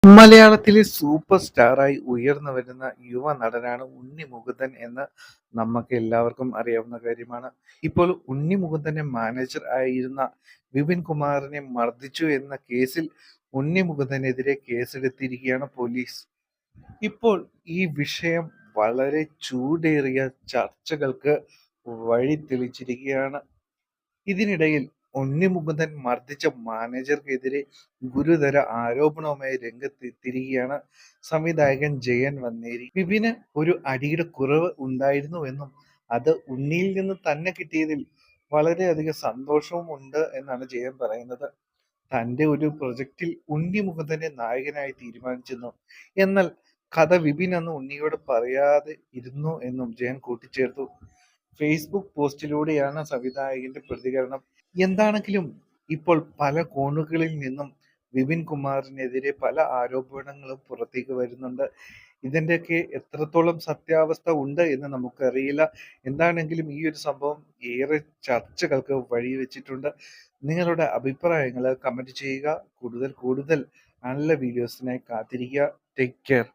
മലയാളത്തിലെ സൂപ്പർ സ്റ്റാറായി ഉയർന്നു വരുന്ന യുവ നടനാണ് ഉണ്ണി മുകുന്ദൻ എന്ന് നമുക്ക് എല്ലാവർക്കും അറിയാവുന്ന കാര്യമാണ്. ഇപ്പോൾ ഉണ്ണി മുകുന്ദന്റെ മാനേജർ ആയിരുന്ന വിപിൻ കുമാറിനെ മർദ്ദിച്ചു എന്ന കേസിൽ ഉണ്ണി മുകുന്ദനെതിരെ കേസെടുത്തിരിക്കുകയാണ് പോലീസ്. ഇപ്പോൾ ഈ വിഷയം വളരെ ചൂടേറിയ ചർച്ചകൾക്ക് വഴി തെളിച്ചിരിക്കുകയാണ്. ഇതിനിടയിൽ ഉണ്ണി മുകുന്ദൻ മർദ്ദിച്ച മാനേജർക്കെതിരെ ഗുരുതര ആരോപണവുമായി രംഗത്തെത്തിയിരിക്കുകയാണ് സംവിധായകൻ ജയൻ വന്നേരി. വിപിന് ഒരു അടിയുടെ കുറവ് ഉണ്ടായിരുന്നുവെന്നും അത് ഉണ്ണിയിൽ നിന്ന് തന്നെ കിട്ടിയതിൽ വളരെയധികം സന്തോഷവും ഉണ്ട് എന്നാണ് ജയൻ പറയുന്നത്. തന്റെ ഒരു പ്രൊജക്റ്റിൽ ഉണ്ണി മുകുന്ദനെ നായകനായി തീരുമാനിച്ചെന്നും എന്നാൽ കഥ വിപിൻ അന്ന് ഉണ്ണിയോട് പറയാതെ ഇരുന്നു എന്നും ജയൻ കൂട്ടിച്ചേർത്തു. ഫേസ്ബുക്ക് പോസ്റ്റിലൂടെയാണ് സംവിധായകന്റെ പ്രതികരണം. എന്താണെങ്കിലും ഇപ്പോൾ പല കോണുകളിൽ നിന്നും വിപിൻ കുമാറിനെതിരെ പല ആരോപണങ്ങളും പുറത്തേക്ക് വരുന്നുണ്ട്. ഇതിൻ്റെയൊക്കെ എത്രത്തോളം സത്യാവസ്ഥ ഉണ്ട് എന്ന് നമുക്കറിയില്ല. എന്താണെങ്കിലും ഈ ഒരു സംഭവം ഏറെ ചർച്ചകൾക്ക് വഴിവെച്ചിട്ടുണ്ട്. നിങ്ങളുടെ അഭിപ്രായങ്ങൾ കമന്റ് ചെയ്യുക. കൂടുതൽ കൂടുതൽ നല്ല വീഡിയോസിനായി കാത്തിരിക്കുക. Take care.